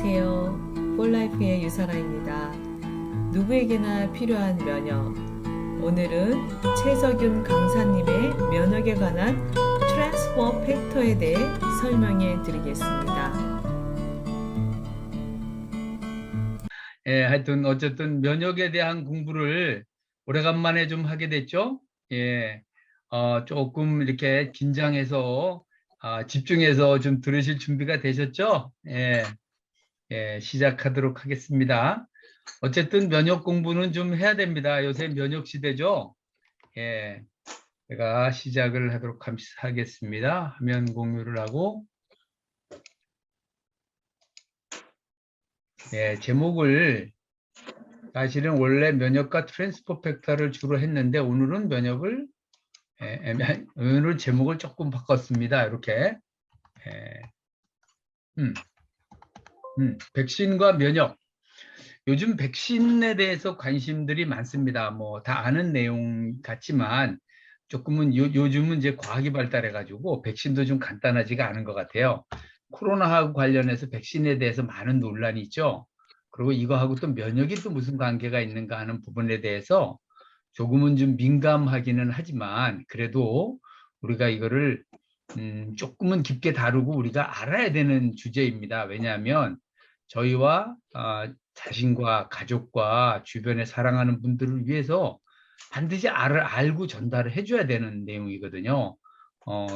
안녕하세요. 폴라이프의 유사라입니다. 누구에게나 필요한 면역. 오늘은 최석윤 강사님의 면역에 관한 트랜스퍼 팩터에 대해 설명해 드리겠습니다. 하여튼 어쨌든 면역에 대한 공부를 오래간만에 좀 하게 됐죠. 조금 이렇게 긴장해서 집중해서 좀 들으실 준비가 되셨죠? 시작하도록 하겠습니다. 어쨌든 면역 공부는 좀 해야 됩니다. 요새 면역 시대죠. 제가 시작을 하도록 하겠습니다. 화면 공유를 하고 제목을 사실은 원래 면역과 트랜스퍼 팩터를 주로 했는데 오늘은 오늘 제목을 조금 바꿨습니다. 이렇게 백신과 면역. 요즘 백신에 대해서 관심들이 많습니다. 뭐 다 아는 내용 같지만 조금은 요즘은 이제 과학이 발달해 가지고 백신도 좀 간단하지가 않은 것 같아요. 코로나하고 관련해서 백신에 대해서 많은 논란이 있죠. 그리고 이거하고 또 면역이 또 무슨 관계가 있는가 하는 부분에 대해서 조금은 좀 민감하기는 하지만 그래도 우리가 이거를 조금은 깊게 다루고 우리가 알아야 되는 주제입니다. 왜냐하면 저희와 자신과 가족과 주변에 사랑하는 분들을 위해서 반드시 알고 전달을 해줘야 되는 내용이거든요.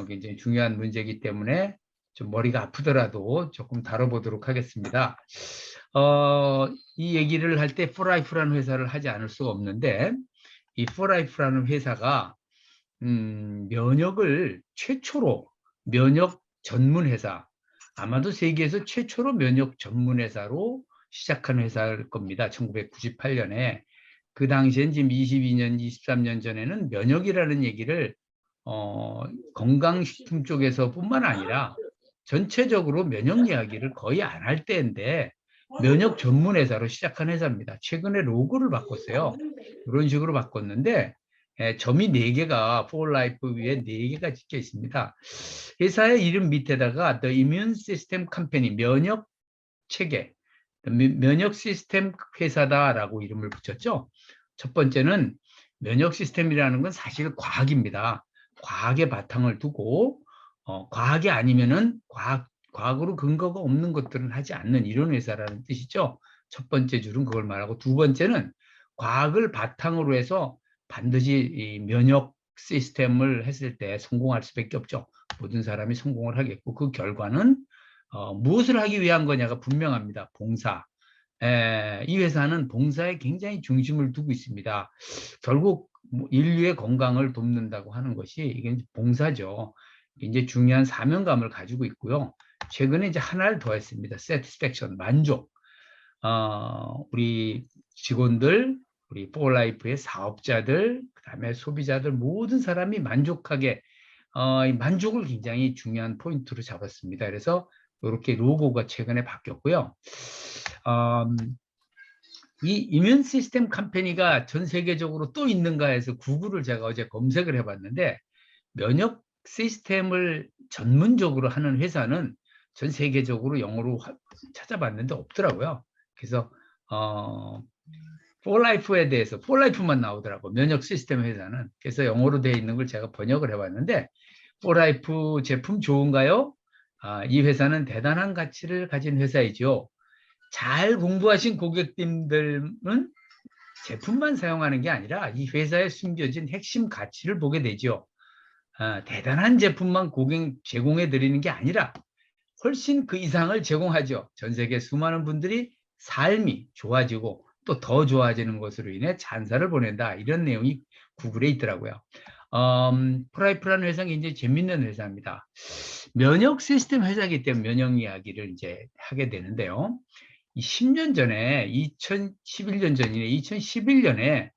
굉장히 중요한 문제이기 때문에 좀 머리가 아프더라도 조금 다뤄보도록 하겠습니다. 이 얘기를 할 때 포라이프라는 회사를 하지 않을 수가 없는데 이 포라이프라는 회사가 면역을 최초로 면역 전문 회사, 아마도 세계에서 최초로 면역 전문 회사로 시작한 회사일 겁니다. 1998년에. 그 당시엔 지금 22년, 23년 전에는 면역이라는 얘기를 건강식품 쪽에서뿐만 아니라 전체적으로 면역 이야기를 거의 안 할 때인데 면역 전문 회사로 시작한 회사입니다. 최근에 로고를 바꿨어요. 이런 식으로 바꿨는데 점이 4개가 포라이프 위에 4개가 찍혀 있습니다. 회사의 이름 밑에다가 The Immune System Company, 면역 체계, 면역 시스템 회사다라고 이름을 붙였죠. 첫 번째는 면역 시스템이라는 건 사실 과학입니다. 과학의 바탕을 두고 과학이 아니면은 과학으로 근거가 없는 것들은 하지 않는 이런 회사라는 뜻이죠. 첫 번째 줄은 그걸 말하고 두 번째는 과학을 바탕으로 해서 반드시 이 면역 시스템을 했을 때 성공할 수밖에 없죠. 모든 사람이 성공을 하겠고 그 결과는 무엇을 하기 위한 거냐가 분명합니다. 봉사. 이 회사는 봉사에 굉장히 중심을 두고 있습니다. 결국 인류의 건강을 돕는다고 하는 것이 이게 봉사죠. 이제 중요한 사명감을 가지고 있고요. 최근에 이제 하나를 더했습니다. satisfaction, 만족. 우리 직원들, 우리 포라이프의 사업자들, 그다음에 소비자들 모든 사람이 만족하게 이 만족을 굉장히 중요한 포인트로 잡았습니다. 그래서 이렇게 로고가 최근에 바뀌었고요. 이 이뮨 시스템 컴퍼니가 전 세계적으로 또 있는가 해서 구글을 제가 어제 검색을 해봤는데 면역 시스템을 전문적으로 하는 회사는 전 세계적으로 영어로 찾아봤는데 없더라고요. 그래서 폴라이프에 대해서 폴라이프만 나오더라고 면역 시스템 회사는. 그래서 영어로 되어 있는 걸 제가 번역을 해봤는데 폴라이프 제품 좋은가요? 이 회사는 대단한 가치를 가진 회사이죠. 잘 공부하신 고객님들은 제품만 사용하는 게 아니라 이 회사에 숨겨진 핵심 가치를 보게 되죠. 대단한 제품만 제공해 드리는 게 아니라 훨씬 그 이상을 제공하죠. 전 세계 수많은 분들이 삶이 좋아지고 또 더 좋아지는 것으로 인해 찬사를 보낸다. 이런 내용이 구글에 있더라고요. 프라이프라는 회사는 굉장히 재밌는 회사입니다. 면역 시스템 회사이기 때문에 면역 이야기를 이제 하게 되는데요. 10년 전에 2011년 전이네 2011년에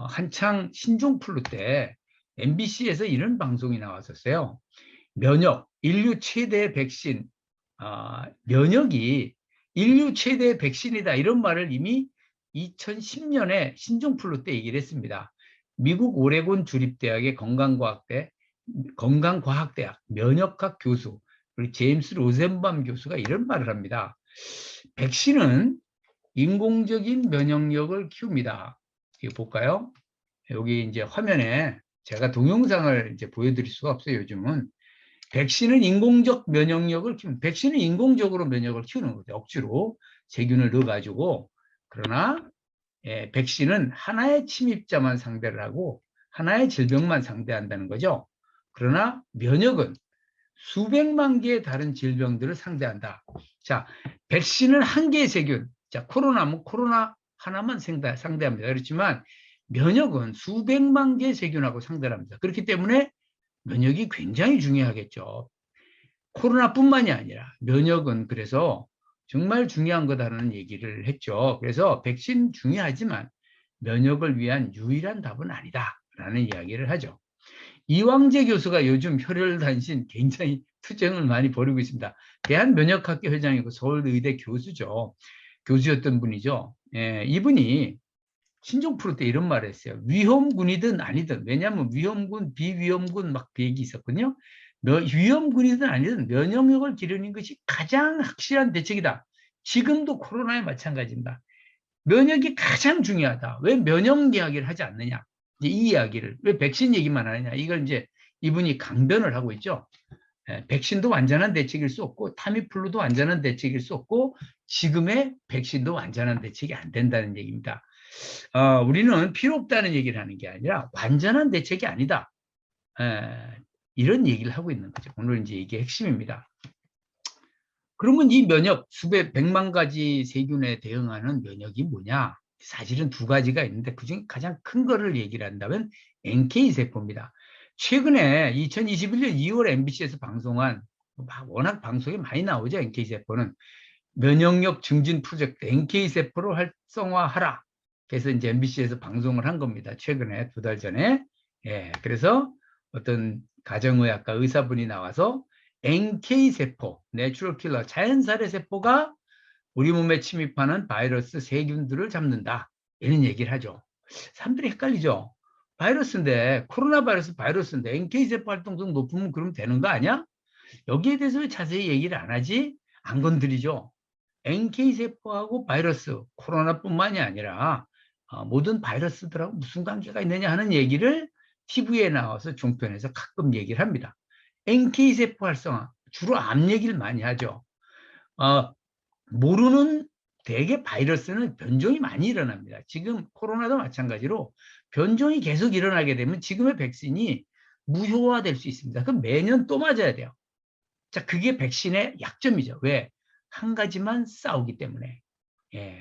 한창 신종플루 때 MBC에서 이런 방송이 나왔었어요. 면역, 인류 최대 백신, 면역이 인류 최대 백신이다 이런 말을 이미 2010년에 신종플루 때 얘기를 했습니다. 미국 오레곤 주립대학의 건강과학대학 면역학 교수 그리고 제임스 로젠밤 교수가 이런 말을 합니다. 백신은 인공적인 면역력을 키웁니다. 이거 볼까요? 여기 이제 화면에 제가 동영상을 이제 보여드릴 수가 없어요, 요즘은. 백신은 인공적 면역력을 키우는, 백신은 인공적으로 면역을 키우는 거죠. 억지로 세균을 넣어가지고. 그러나, 백신은 하나의 침입자만 상대를 하고, 하나의 질병만 상대한다는 거죠. 그러나, 면역은 수백만 개의 다른 질병들을 상대한다. 자, 백신은 한 개의 세균. 자, 코로나면 코로나 하나만 상대합니다. 그렇지만 면역은 수백만 개의 세균하고 상대를 합니다. 그렇기 때문에 면역이 굉장히 중요하겠죠. 코로나뿐만이 아니라 면역은 그래서 정말 중요한 거다라는 얘기를 했죠. 그래서 백신 중요하지만 면역을 위한 유일한 답은 아니다라는 이야기를 하죠. 이왕재 교수가 요즘 혈혈단신 굉장히 투쟁을 많이 벌이고 있습니다. 대한면역학회 회장이고 서울의대 교수죠. 교수였던 분이죠. 이분이 신종 프로 때 이런 말을 했어요. 위험군이든 아니든, 왜냐하면 위험군, 비위험군 막 얘기 있었거든요. 위험군이든 아니든 면역력을 기르는 것이 가장 확실한 대책이다. 지금도 코로나에 마찬가지입니다. 면역이 가장 중요하다. 왜 면역 이야기를 하지 않느냐? 이제 이 이야기를 왜 백신 얘기만 하느냐? 이걸 이제 이분이 강변을 하고 있죠. 백신도 완전한 대책일 수 없고 타미플루도 완전한 대책일 수 없고 지금의 백신도 완전한 대책이 안 된다는 얘기입니다. 우리는 필요 없다는 얘기를 하는 게 아니라 완전한 대책이 아니다. 이런 얘기를 하고 있는 거죠. 오늘 이제 이게 핵심입니다. 그러면 이 면역, 수백, 백만 가지 세균에 대응하는 면역이 뭐냐? 사실은 두 가지가 있는데 그중에 가장 큰 거를 얘기를 한다면 NK세포입니다. 최근에 2021년 2월 MBC에서 방송한, 워낙 방송에 많이 나오죠, NK세포는. 면역력 증진 프로젝트 NK세포를 활성화하라. 그래서 이제 MBC에서 방송을 한 겁니다. 최근에 2달 전에. 그래서 어떤 가정의학과 의사분이 나와서 NK세포, 내추럴 킬러, 자연살해 세포가 우리 몸에 침입하는 바이러스 세균들을 잡는다. 이런 얘기를 하죠. 사람들이 헷갈리죠. 바이러스인데, 코로나 바이러스인데 NK세포 활동성 높으면 그러면 되는 거 아니야? 여기에 대해서 왜 자세히 얘기를 안 하지? 안 건드리죠. NK세포하고 바이러스, 코로나뿐만이 아니라 모든 바이러스들하고 무슨 관계가 있느냐 하는 얘기를 TV에 나와서 종편에서 가끔 얘기를 합니다. NK세포 활성화, 주로 암 얘기를 많이 하죠. 모르는 대개 바이러스는 변종이 많이 일어납니다. 지금 코로나도 마찬가지로 변종이 계속 일어나게 되면 지금의 백신이 무효화될 수 있습니다. 그럼 매년 또 맞아야 돼요. 자, 그게 백신의 약점이죠. 왜? 한 가지만 싸우기 때문에.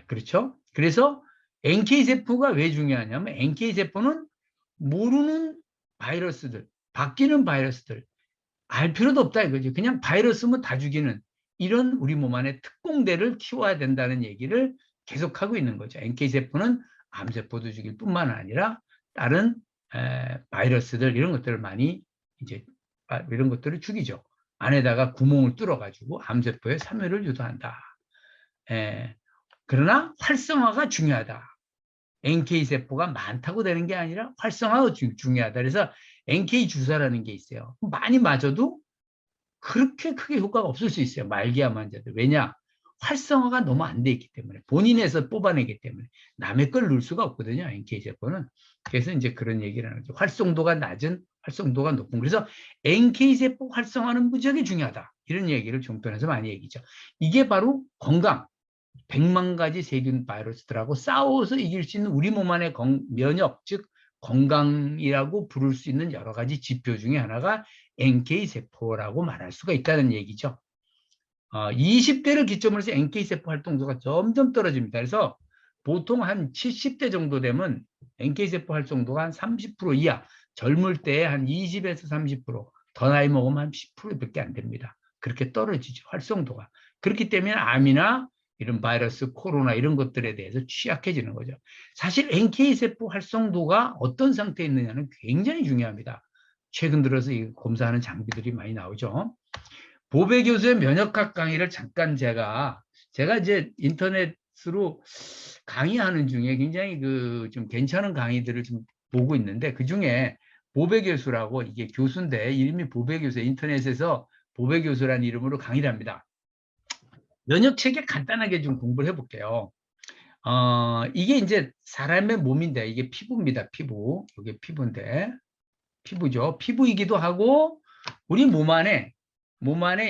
그렇죠? 그래서 NK세포가 왜 중요하냐면 NK세포는 모르는 바이러스들, 바뀌는 바이러스들, 알 필요도 없다 이거죠. 그냥 바이러스면 다 죽이는 이런 우리 몸 안에 특공대를 키워야 된다는 얘기를 계속하고 있는 거죠. NK세포는 암세포도 죽일 뿐만 아니라 다른 바이러스들 이런 것들을 많이 이제 이런 것들을 죽이죠. 안에다가 구멍을 뚫어가지고 암세포의 사멸을 유도한다. 그러나 활성화가 중요하다. NK세포가 많다고 되는 게 아니라 활성화가 중요하다. 그래서 NK 주사라는 게 있어요. 많이 맞아도 그렇게 크게 효과가 없을 수 있어요. 말기암 환자들. 왜냐? 활성화가 너무 안 돼 있기 때문에. 본인에서 뽑아내기 때문에. 남의 걸 넣을 수가 없거든요. NK세포는. 그래서 이제 그런 얘기를 하는 거죠. 활성도가 낮은, 활성도가 높은. 그래서 NK세포 활성화는 무지하게 중요하다. 이런 얘기를 종편에서 많이 얘기죠. 이게 바로 건강. 100만 가지 세균 바이러스들하고 싸워서 이길 수 있는 우리 몸 안의 면역, 즉 건강이라고 부를 수 있는 여러 가지 지표 중에 하나가 NK세포라고 말할 수가 있다는 얘기죠. 20대를 기점으로 해서 NK세포 활동도가 점점 떨어집니다. 그래서 보통 한 70대 정도 되면 NK세포 활성도가 한 30% 이하, 젊을 때 한 20에서 30%, 더 나이 먹으면 한 10%밖에 안 됩니다. 그렇게 떨어지죠, 활성도가. 그렇기 때문에 암이나 이런 바이러스, 코로나 이런 것들에 대해서 취약해지는 거죠. 사실 NK세포 활성도가 어떤 상태에 있느냐는 굉장히 중요합니다. 최근 들어서 검사하는 장비들이 많이 나오죠. 보배 교수의 면역학 강의를 잠깐 제가 이제 인터넷으로 강의하는 중에 굉장히 좀 괜찮은 강의들을 좀 보고 있는데 그 중에 보배 교수라고 이게 교수인데 이름이 보배 교수, 인터넷에서 보배 교수라는 이름으로 강의를 합니다. 면역 체계 간단하게 좀 공부를 해볼게요. 이게 이제 사람의 몸인데 이게 피부입니다. 피부. 이게 피부인데 피부죠. 피부이기도 하고 우리 몸 안에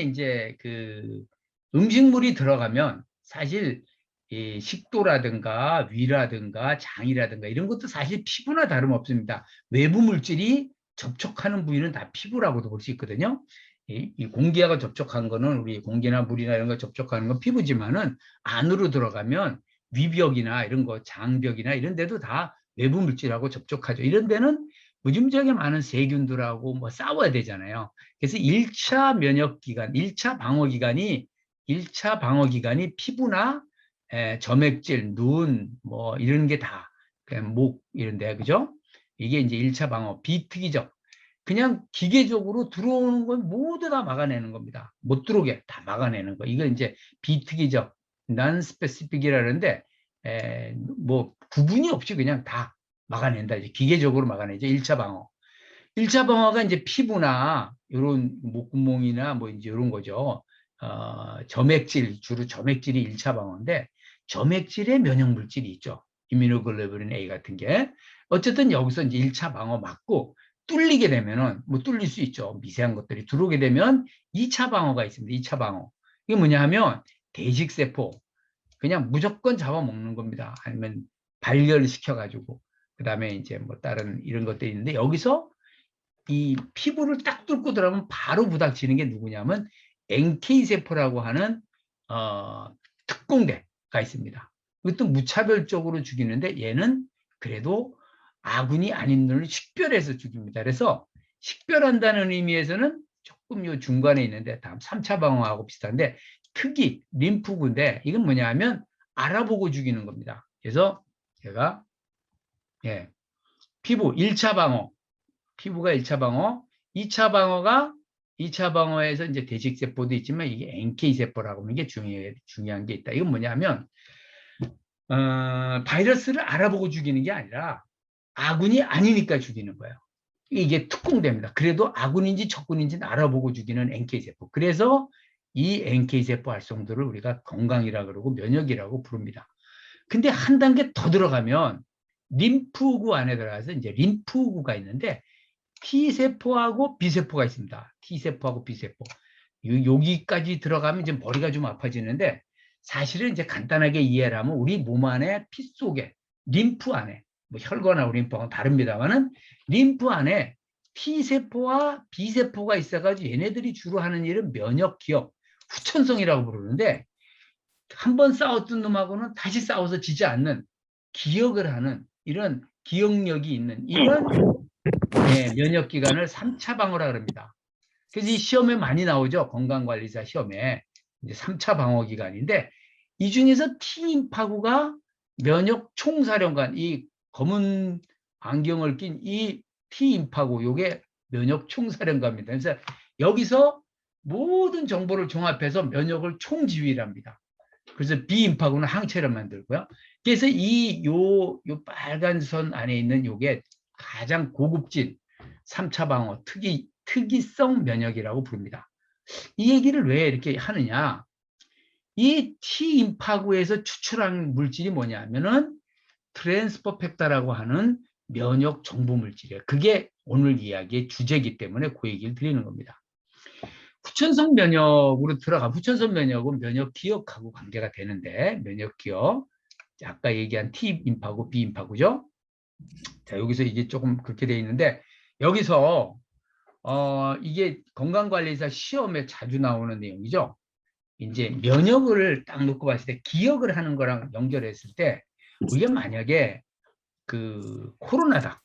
이제 그 음식물이 들어가면 사실 이 식도라든가 위라든가 장이라든가 이런 것도 사실 피부나 다름없습니다. 외부 물질이 접촉하는 부위는 다 피부라고도 볼 수 있거든요. 이 공기하고 접촉한 거는 우리 공기나 물이나 이런 거 접촉하는 건 피부지만은 안으로 들어가면 위벽이나 이런 거 장벽이나 이런 데도 다 외부 물질하고 접촉하죠. 이런 데는 무지무지하게 많은 세균들하고 뭐 싸워야 되잖아요. 그래서 1차 면역 기간, 1차 방어 기간이 1차 방어 기간이 피부나 점액질, 눈, 뭐 이런 게 다, 목 이런데 그죠? 이게 이제 1차 방어, 비특이적. 그냥 기계적으로 들어오는 건 모두 다 막아내는 겁니다. 못 들어오게 다 막아내는 거. 이걸 이제 비특이적, non-specific이라는데 뭐 구분이 없이 그냥 다 막아낸다. 이제 기계적으로 막아내죠. 1차 방어. 1차 방어가 이제 피부나 이런 목구멍이나 뭐 이제 이런 거죠. 점액질, 주로 점액질이 1차 방어인데 점액질에 면역 물질이 있죠. 이뮤노글로불린 A 같은 게. 어쨌든 여기서 이제 1차 방어 맞고 뚫리게 되면은 뭐 뚫릴 수 있죠. 미세한 것들이 들어오게 되면 2차 방어가 있습니다. 2차 방어. 이게 뭐냐 하면 대식세포 그냥 무조건 잡아먹는 겁니다. 아니면 발열시켜가지고 그다음에 이제 뭐 다른 이런 것들이 있는데 여기서 이 피부를 딱 뚫고 들어가면 바로 부닥치는 게 누구냐면 NK세포라고 하는 특공대가 있습니다. 이것도 무차별적으로 죽이는데 얘는 그래도 아군이 아닌 놈을 식별해서 죽입니다. 그래서 식별한다는 의미에서는 조금 요 중간에 있는데 다음 3차 방어하고 비슷한데 특이 림프구인데 이건 뭐냐 하면 알아보고 죽이는 겁니다. 그래서 제가 피부 1차 방어 피부가 1차 방어, 2차 방어가 2차 방어에서 이제 대식세포도 있지만 이게 NK세포라고 하는 게 중요한 게 있다. 이건 뭐냐면 바이러스를 알아보고 죽이는 게 아니라 아군이 아니니까 죽이는 거예요. 이게 특공대입니다. 그래도 아군인지 적군인지는 알아보고 죽이는 NK세포. 그래서 이 NK세포 활성도를 우리가 건강이라 그러고 면역이라고 부릅니다. 근데 한 단계 더 들어가면 림프구 안에 들어가서 이제 림프구가 있는데 T세포하고 B세포가 있습니다. T세포하고 B세포. 여기까지 들어가면 이제 머리가 좀 아파지는데 사실은 이제 간단하게 이해를 하면 우리 몸 안에 피 속에 림프 안에 뭐 혈관하고 림프하고는 다릅니다만은 림프 안에 T세포와 B세포가 있어가지고 얘네들이 주로 하는 일은 면역 기억, 후천성이라고 부르는데 한번 싸웠던 놈하고는 다시 싸워서 지지 않는 기억을 하는 이런 기억력이 있는 이런 면역 기간을 3차 방어라 그럽니다. 그래서 이 시험에 많이 나오죠. 건강관리사 시험에 이제 3차 방어 기간인데 이 중에서 T임파구가 면역 총사령관 이 검은 안경을 낀 이 T임파구 요게 면역 총사령관입니다. 그래서 여기서 모든 정보를 종합해서 면역을 총지휘합니다. 그래서 B임파구는 항체를 만들고요. 그래서 요 빨간 선 안에 있는 요게 가장 고급진 3차 방어 특이성 면역이라고 부릅니다. 이 얘기를 왜 이렇게 하느냐? 이 T임파구에서 추출한 물질이 뭐냐면은 트랜스퍼 팩터라고 하는 면역 정보 물질이에요. 그게 오늘 이야기의 주제이기 때문에 그 얘기를 드리는 겁니다. 후천성 면역으로 후천성 면역은 면역 기억하고 관계가 되는데 면역 기억 아까 얘기한 T임파구, B임파구죠. 자, 여기서 이게 조금 그렇게 돼 있는데 여기서 이게 건강관리사 시험에 자주 나오는 내용이죠. 이제 면역을 딱 놓고 봤을 때 기억을 하는 거랑 연결했을 때 우리가 만약에 그 코로나다.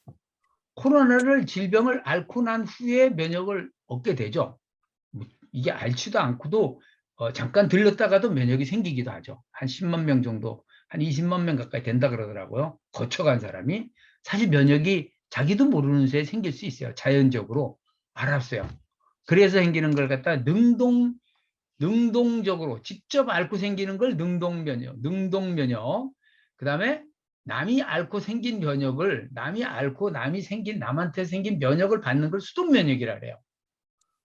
코로나를 질병을 앓고 난 후에 면역을 얻게 되죠. 이게 앓지도 않고도 잠깐 들렸다가도 면역이 생기기도 하죠. 한 10만 명 정도, 한 20만 명 가까이 된다 그러더라고요. 거쳐간 사람이. 사실 면역이 자기도 모르는 새에 생길 수 있어요. 자연적으로. 알았어요. 그래서 생기는 걸 갖다 능동적으로 직접 앓고 생기는 걸 능동면역. 그 다음에 남이 앓고 생긴 면역을 남한테 생긴 면역을 받는 걸 수동면역이라 그래요.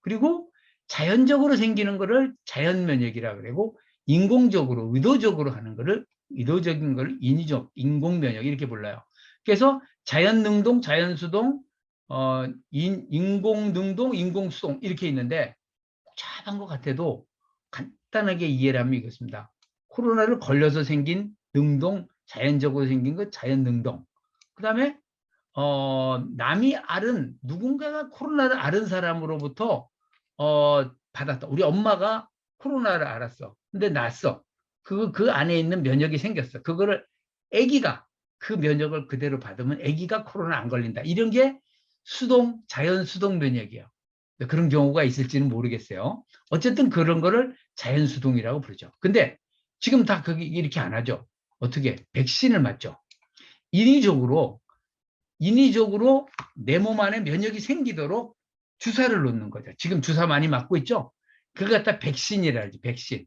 그리고 자연적으로 생기는 거를 자연면역이라 그러고 인공적으로 의도적으로 하는 거를 의도적인 걸 인위적 인공면역 이렇게 불러요. 그래서 자연능동, 자연수동, 인공능동, 인공수동 이렇게 있는데 복잡한 것 같아도 간단하게 이해를 하면 이것입니다. 코로나를 걸려서 생긴 능동, 자연적으로 생긴 것 자연능동. 그 다음에 남이 앓은 누군가가 코로나를 앓은 사람으로부터 받았다. 우리 엄마가 코로나를 앓았어. 근데 났어. 그 안에 있는 면역이 생겼어. 그거를 아기가 그 면역을 그대로 받으면 아기가 코로나 안 걸린다. 이런 게 수동, 자연 수동 면역이에요. 그런 경우가 있을지는 모르겠어요. 어쨌든 그런 거를 자연 수동이라고 부르죠. 근데 지금 다 그게 이렇게 안 하죠. 어떻게? 백신을 맞죠. 인위적으로 내 몸 안에 면역이 생기도록 주사를 놓는 거죠. 지금 주사 많이 맞고 있죠? 그거 갖다 백신이라 하지, 백신.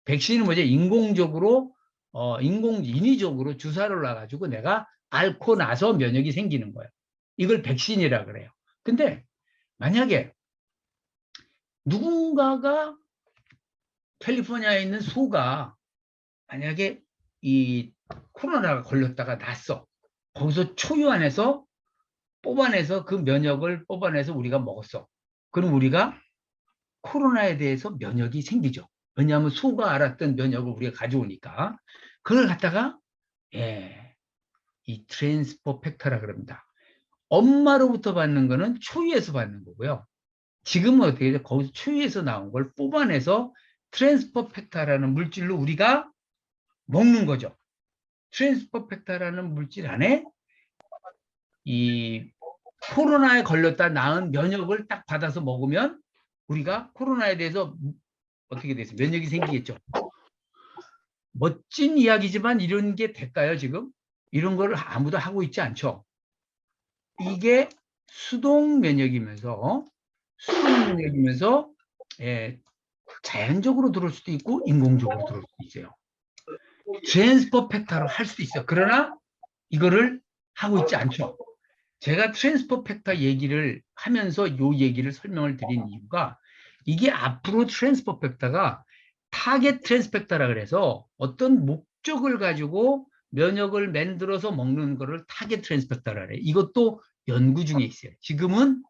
백신은 뭐죠? 인공적으로, 인위적으로 주사를 놔가지고 내가 앓고 나서 면역이 생기는 거예요. 이걸 백신이라 그래요. 근데 만약에 누군가가 캘리포니아에 있는 소가 만약에 이 코로나가 걸렸다가 났어. 거기서 초유 안에서 뽑아내서 그 면역을 뽑아내서 우리가 먹었어. 그럼 우리가 코로나에 대해서 면역이 생기죠. 왜냐하면 소가 앓았던 면역을 우리가 가져오니까. 그걸 갖다가 이 트랜스포 팩터라 그럽니다. 엄마로부터 받는 거는 초유에서 받는 거고요. 지금은 어떻게 해요? 거기서 초유에서 나온 걸 뽑아내서 트랜스포 팩터라는 물질로 우리가 먹는 거죠. 트랜스포 팩터라는 물질 안에 이 코로나에 걸렸다 나은 면역을 딱 받아서 먹으면 우리가 코로나에 대해서 어떻게 돼서 면역이 생기겠죠. 멋진 이야기지만 이런 게 될까요, 지금? 이런 거를 아무도 하고 있지 않죠. 이게 수동 면역이면서 자연적으로 들어올 수도 있고 인공적으로 들어올 수도 있어요. 트랜스퍼 팩터로 할 수도 있어요. 그러나 이거를 하고 있지 않죠. 제가 트랜스퍼 팩터 얘기를 하면서 이 얘기를 설명을 드린 이유가 이게 앞으로 트랜스퍼 팩터가 타겟 트랜스퍼 팩터라 그래서 어떤 목적을 가지고 면역을 만들어서 먹는 거를 타겟 트랜스퍼 팩터라 그래요. 이것도 연구 중에 있어요. 지금은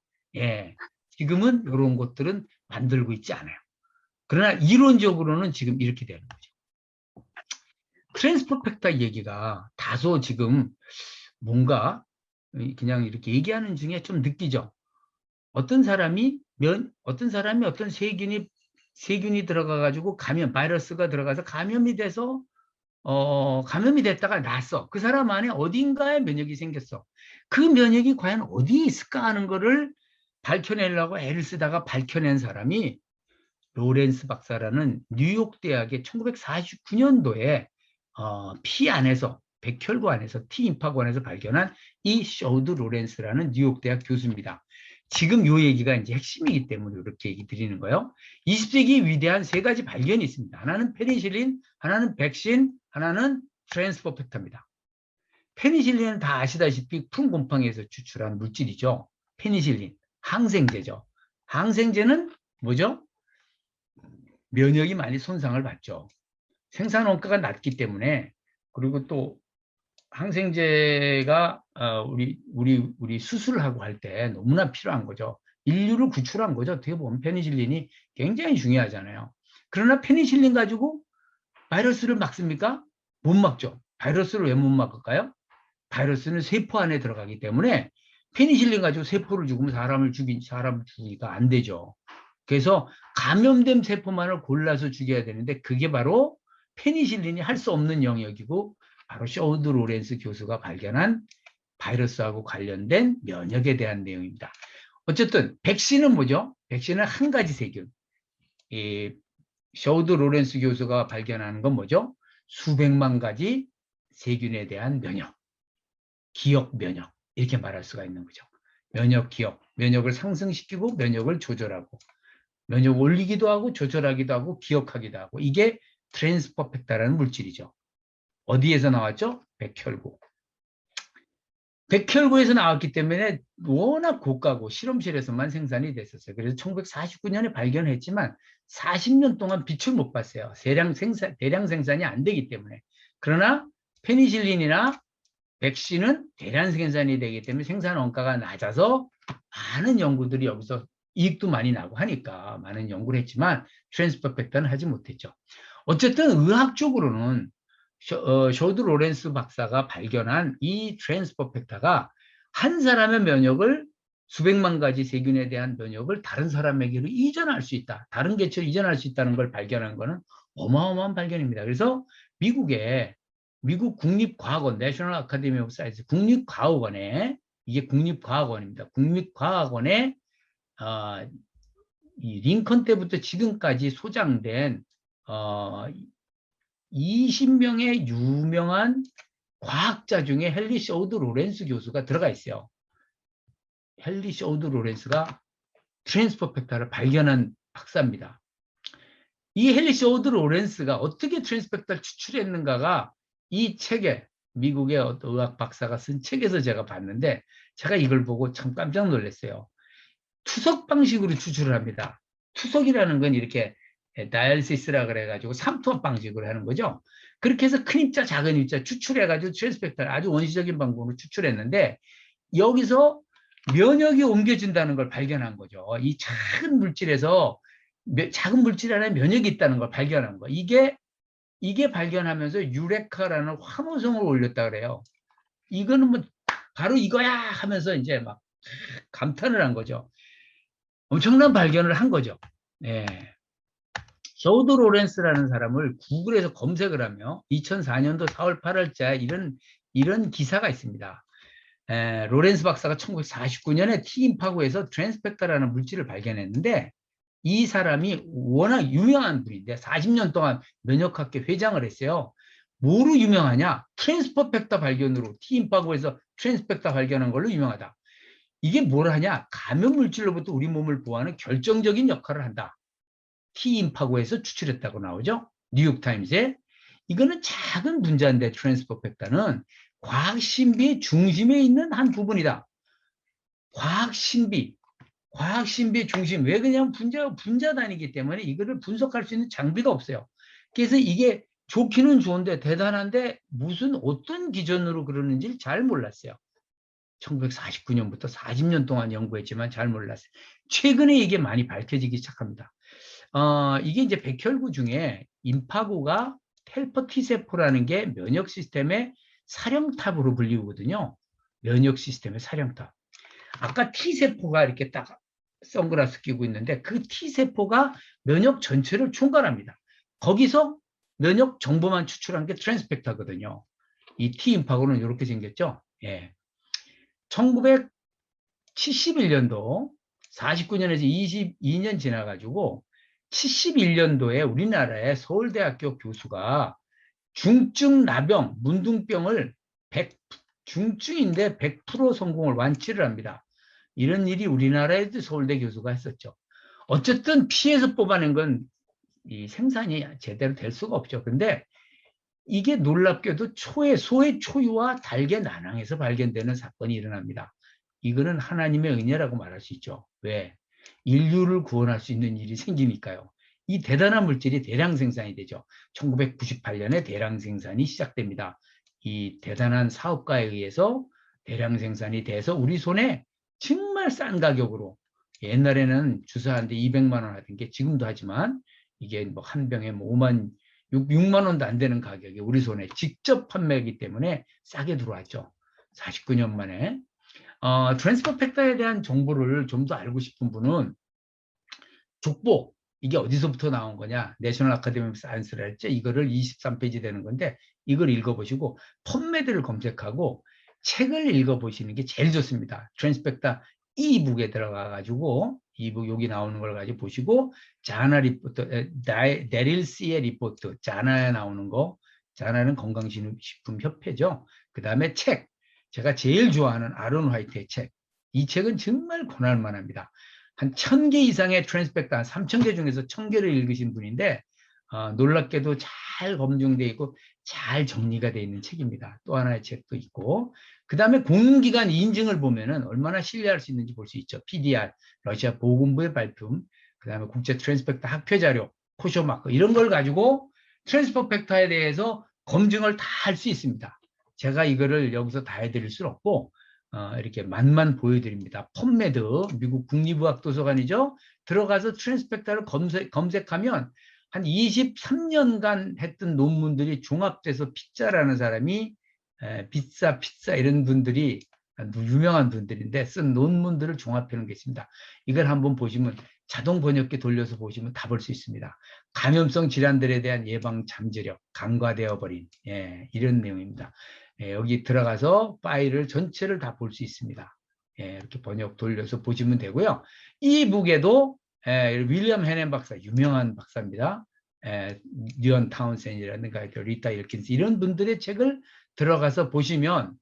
이런 것들은 만들고 있지 않아요. 그러나 이론적으로는 지금 이렇게 되는 거죠. 트랜스퍼 팩터 얘기가 다소 지금 뭔가 그냥 이렇게 얘기하는 중에 좀 느끼죠. 어떤 사람이 어떤 세균이 들어가가지고 바이러스가 들어가서 감염이 돼서 감염이 됐다가 났어. 그 사람 안에 어딘가에 면역이 생겼어. 그 면역이 과연 어디에 있을까 하는 거를 밝혀내려고 애를 쓰다가 밝혀낸 사람이 로렌스 박사라는 뉴욕 대학의 1949년도에 피 안에서 백혈구 안에서 T 임파관에서 발견한 이 쇼드 로렌스라는 뉴욕 대학 교수입니다. 지금 이 얘기가 이제 핵심이기 때문에 이렇게 얘기 드리는 거예요. 20세기 위대한 세 가지 발견이 있습니다. 하나는 페니실린, 하나는 백신, 하나는 트랜스포 팩터입니다. 페니실린은 다 아시다시피 푸른 곰팡이에서 추출한 물질이죠. 페니실린, 항생제죠. 항생제는 뭐죠? 면역이 많이 손상을 받죠. 생산 원가가 낮기 때문에 그리고 또 항생제가 우리 수술을 하고 할 때 너무나 필요한 거죠. 인류를 구출한 거죠. 어떻게 보면 페니실린이 굉장히 중요하잖아요. 그러나 페니실린 가지고 바이러스를 막습니까? 못 막죠. 바이러스를 왜 못 막을까요? 바이러스는 세포 안에 들어가기 때문에 페니실린 가지고 세포를 죽으면 사람을 죽이니까 안 되죠. 그래서 감염된 세포만을 골라서 죽여야 되는데 그게 바로 페니실린이 할 수 없는 영역이고 바로 쇼드 로렌스 교수가 발견한 바이러스하고 관련된 면역에 대한 내용입니다. 어쨌든 백신은 뭐죠? 백신은 한 가지 세균. 이 쇼드 로렌스 교수가 발견하는 건 뭐죠? 수백만 가지 세균에 대한 면역, 기억 면역 이렇게 말할 수가 있는 거죠. 면역 기억, 면역을 상승시키고 면역을 조절하고 면역 올리기도 하고 조절하기도 하고 기억하기도 하고 이게 트랜스퍼 팩터라는 물질이죠. 어디에서 나왔죠? 백혈구. 백혈구에서 나왔기 때문에 워낙 고가고 실험실에서만 생산이 됐었어요. 그래서 1949년에 발견했지만 40년 동안 빛을 못 봤어요. 대량 생산이 안 되기 때문에. 그러나 페니실린이나 백신은 대량 생산이 되기 때문에 생산 원가가 낮아서 많은 연구들이 여기서 이익도 많이 나고 하니까 많은 연구를 했지만 트랜스퍼 팩터는 하지 못했죠. 어쨌든 의학적으로는 쇼드 로렌스 박사가 발견한 이 트랜스퍼 팩터가 한 사람의 면역을 수백만 가지 세균에 대한 면역을 다른 사람에게로 이전할 수 있다. 다른 개체로 이전할 수 있다는 걸 발견한 것은 어마어마한 발견입니다. 그래서 미국 국립과학원, 내셔널 아카데미 오브 사이언스, 국립과학원에, 이게 국립과학원입니다. 국립과학원에 이 링컨 때부터 지금까지 소장된 20명의 유명한 과학자 중에 헨리 쇼드 로렌스 교수가 들어가 있어요. 헨리 쇼드 로렌스가 트랜스퍼 팩터를 발견한 박사입니다. 이 헨리 쇼드 로렌스가 어떻게 트랜스퍼 팩터를 추출했는가가 이 책에, 미국의 어떤 의학 박사가 쓴 책에서 제가 봤는데 제가 이걸 보고 참 깜짝 놀랐어요. 투석 방식으로 추출을 합니다. 투석이라는 건 이렇게 다이얼시스라 그래가지고 삼투압 방식으로 하는 거죠. 그렇게 해서 큰 입자, 작은 입자 추출해가지고 트랜스펙터를 아주 원시적인 방법으로 추출했는데 여기서 면역이 옮겨진다는 걸 발견한 거죠. 이 작은 물질에서 작은 물질 안에 면역이 있다는 걸 발견한 거. 이게 발견하면서 유레카라는 환호성을 올렸다 그래요. 이거는 뭐 바로 이거야 하면서 이제 막 감탄을 한 거죠. 엄청난 발견을 한 거죠. 네. 쇼드 로렌스라는 사람을 구글에서 검색을 하며 2004년도 4월 8일자 이런 기사가 있습니다. 로렌스 박사가 1949년에 T임파구에서 트랜스펙터라는 물질을 발견했는데 이 사람이 워낙 유명한 분인데 40년 동안 면역학회 회장을 했어요. 뭐로 유명하냐? 트랜스퍼 팩터 발견으로 T임파구에서 트랜스펙터 발견한 걸로 유명하다. 이게 뭘 하냐? 감염 물질로부터 우리 몸을 보호하는 결정적인 역할을 한다. T임파구에서 추출했다고 나오죠. 뉴욕타임스에. 이거는 작은 분자인데 트랜스퍼 팩터는 과학 신비의 중심에 있는 한 부분이다. 과학 신비의 중심. 왜 그냥 분자 단위이기 때문에 이거를 분석할 수 있는 장비가 없어요. 그래서 이게 좋기는 좋은데 대단한데 무슨 어떤 기준으로 그러는지 잘 몰랐어요. 1949년부터 40년 동안 연구했지만 잘 몰랐어요. 최근에 이게 많이 밝혀지기 시작합니다. 이게 이제 백혈구 중에 임파구가 헬퍼 T세포라는 게 면역 시스템의 사령탑으로 불리거든요. 면역 시스템의 사령탑. 아까 T세포가 이렇게 딱 선글라스 끼고 있는데 그 T세포가 면역 전체를 총괄합니다. 거기서 면역 정보만 추출한 게 트랜스펙터거든요. 이 T임파구는 이렇게 생겼죠. 예. 1971년도 49년에서 22년 지나가지고 71년도에 우리나라의 서울대학교 교수가 중증 나병, 문둥병을 중증인데 100% 성공을 완치를 합니다. 이런 일이 우리나라에도 서울대 교수가 했었죠. 어쨌든 피해서 뽑아낸 건 이 생산이 제대로 될 수가 없죠. 근데 이게 놀랍게도 소의 초유와 닭의 난항에서 발견되는 사건이 일어납니다. 이거는 하나님의 은혜라고 말할 수 있죠. 왜? 인류를 구원할 수 있는 일이 생기니까요. 이 대단한 물질이 대량 생산이 되죠. 1998년에 대량 생산이 시작됩니다. 이 대단한 사업가에 의해서 대량 생산이 돼서 우리 손에 정말 싼 가격으로, 옛날에는 주사 한 대 200만 원 하던 게 지금도 하지만 이게 뭐 한 병에 뭐 6만 원도 안 되는 가격에 우리 손에 직접 판매하기 때문에 싸게 들어왔죠. 49년 만에. 트랜스퍼 팩터에 대한 정보를 좀 더 알고 싶은 분은 족보, 이게 어디서부터 나온 거냐, 내셔널 아카데미 오브 사이언스를 했죠. 이거를 23페이지 되는 건데 이걸 읽어보시고 펌메드를 검색하고 책을 읽어보시는 게 제일 좋습니다. 트랜스펙터 이북에 들어가가지고 이북 여기 나오는 걸 가지고 보시고 자나 리포트, 데릴 씨의 리포트, 자나에 나오는 거, 자나는 건강식품협회죠. 그 다음에 책, 제가 제일 좋아하는 아론 화이트의 책. 이 책은 정말 권할 만합니다. 한 1000개 이상의 트랜스펙터, 한 3000개 중에서 1000개를 읽으신 분인데 놀랍게도 잘 검증되어 있고 잘 정리가 되어 있는 책입니다. 또 하나의 책도 있고, 그 다음에 공기관 인증을 보면은 얼마나 신뢰할 수 있는지 볼 수 있죠. PDR, 러시아 보건부의 발품, 그 다음에 국제 트랜스펙터 학회 자료, 코쇼마크 이런 걸 가지고 트랜스퍼 팩터에 대해서 검증을 다 할 수 있습니다. 제가 이거를 여기서 다 해드릴 수는 없고 이렇게 맛만 보여드립니다. 펌메드, 미국 국립의학 도서관이죠. 들어가서 트랜스펙터를 검색하면 한 23년간 했던 논문들이 종합돼서 피자라는 사람이 피자 이런 분들이 유명한 분들인데 쓴 논문들을 종합해 놓은 게 있습니다. 이걸 한번 보시면 자동 번역기 돌려서 보시면 다 볼 수 있습니다. 감염성 질환들에 대한 예방 잠재력, 간과되어 버린 이런 내용입니다. 여기 들어가서 파일을 전체를 다 볼 수 있습니다. 이렇게 번역 돌려서 보시면 되고요. 이 북에도 윌리엄 헤넨 박사, 유명한 박사입니다. 뉴언 타운센이라든가 리타 일킨스 이런 분들의 책을 들어가서 보시면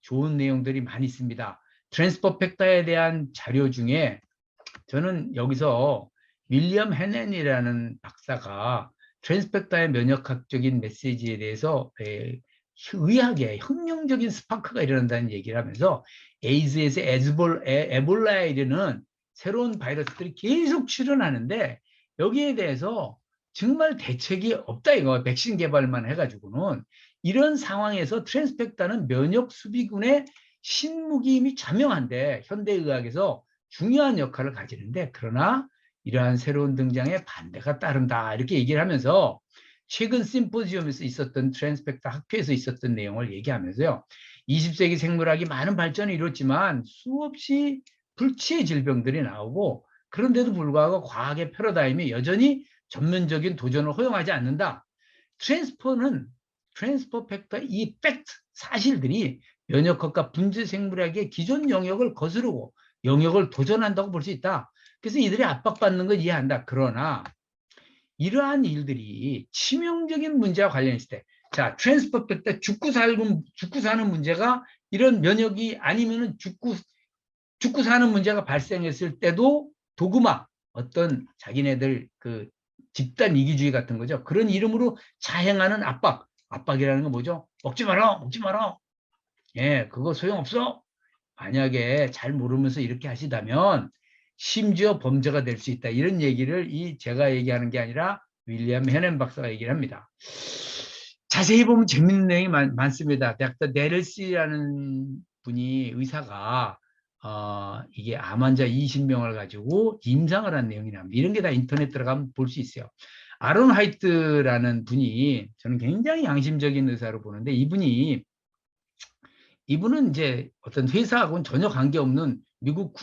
좋은 내용들이 많이 있습니다. 트랜스퍼 팩터에 대한 자료 중에 저는 여기서 윌리엄 헤넨이라는 박사가 트랜스펙터의 면역학적인 메시지에 대해서 의학에 혁명적인 스파크가 일어난다는 얘기를 하면서 에이즈에서 에볼라에 이르는 새로운 바이러스들이 계속 출현하는데 여기에 대해서 정말 대책이 없다 이거 백신 개발만 해가지고는 이런 상황에서 트랜스펙터는 면역 수비군의 신무기임이 자명한데 현대의학에서 중요한 역할을 가지는데 그러나 이러한 새로운 등장에 반대가 따른다 이렇게 얘기를 하면서 최근 심포지엄에서 있었던 트랜스펙터 학회에서 있었던 내용을 얘기하면서요. 20세기 생물학이 많은 발전을 이뤘지만 수없이 불치의 질병들이 나오고 그런데도 불구하고 과학의 패러다임이 여전히 전면적인 도전을 허용하지 않는다. 트랜스퍼 팩터 이 팩트 사실들이 면역학과 분자 생물학의 기존 영역을 거스르고 영역을 도전한다고 볼 수 있다. 그래서 이들이 압박받는 걸 이해한다. 그러나 이러한 일들이 치명적인 문제와 관련있을 때, 자, 트랜스퍼 팩터 죽고 사는 문제가 이런 면역이 아니면은 죽고 사는 문제가 발생했을 때도 도그마, 어떤 자기네들 그 집단 이기주의 같은 거죠. 그런 이름으로 자행하는 압박이라는 건 뭐죠? 먹지 마라, 먹지 마라. 그거 소용없어. 만약에 잘 모르면서 이렇게 하시다면 심지어 범죄가 될 수 있다. 이런 얘기를 제가 얘기하는 게 아니라 윌리엄 헤넨 박사가 얘기를 합니다. 자세히 보면 재밌는 내용이 많습니다. 닥터 네를시라는 분이 의사가 이게 암 환자 20명을 가지고 임상을 한 내용이 나옵니다. 이런 게 다 인터넷 들어가면 볼 수 있어요. 아론 화이트라는 분이 저는 굉장히 양심적인 의사로 보는데 이분은 이제 어떤 회사하고는 전혀 관계없는 미국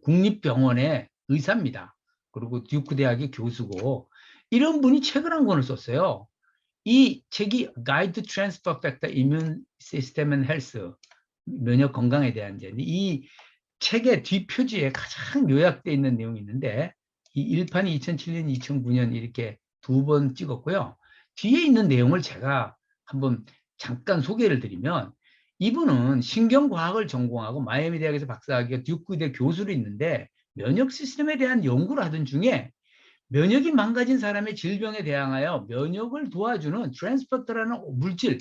국립병원의 의사입니다. 그리고 듀크 대학의 교수고 이런 분이 책을 한 권을 썼어요. 이 책이 Guide to Transfer Factor Immune System and Health 면역 건강에 대한 이 책의 뒷표지에 가장 요약되어 있는 내용이 있는데 이 1판이 2007년, 2009년 이렇게 두 번 찍었고요. 뒤에 있는 내용을 제가 한번 잠깐 소개를 드리면 이분은 신경과학을 전공하고 마이애미 대학에서 박사학위가 듀크대 교수로 있는데 면역 시스템에 대한 연구를 하던 중에 면역이 망가진 사람의 질병에 대항하여 면역을 도와주는 트랜스포터라는 물질,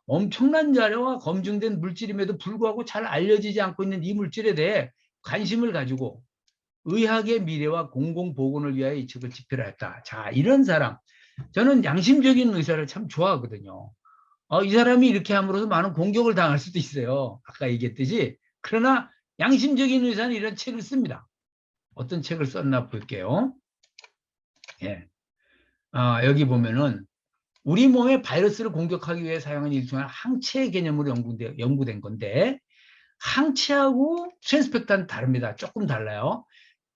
엄청난 자료와 검증된 물질임에도 불구하고 잘 알려지지 않고 있는 이 물질에 대해 관심을 가지고 의학의 미래와 공공보건을 위하여 이 책을 집필하였다. 자, 이런 사람. 저는 양심적인 의사를 참 좋아하거든요. 이 사람이 이렇게 함으로써 많은 공격을 당할 수도 있어요. 아까 얘기했듯이. 그러나 양심적인 의사는 이런 책을 씁니다. 어떤 책을 썼나 볼게요. 여기 보면은 우리 몸의 바이러스를 공격하기 위해 사용하는 일종의 항체 개념으로 연구된 건데 항체하고 트랜스펙터는 다릅니다. 조금 달라요.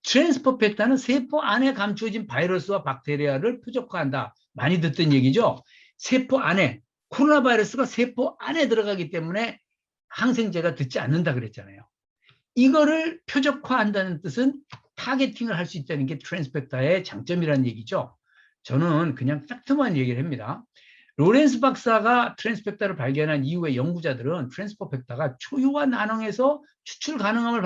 트랜스퍼 팩터는 세포 안에 감추어진 바이러스와 박테리아를 표적화한다. 많이 듣던 얘기죠. 세포 안에 코로나 바이러스가 세포 안에 들어가기 때문에 항생제가 듣지 않는다 그랬잖아요. 이거를 표적화한다는 뜻은 타겟팅을 할 수 있다는 게 트랜스펙터의 장점이라는 얘기죠. 저는 그냥 팩트만 얘기를 합니다. 로렌스 박사가 트랜스펙터를 발견한 이후에 연구자들은 트랜스퍼 팩터가 초유와 난황에서 추출 가능함을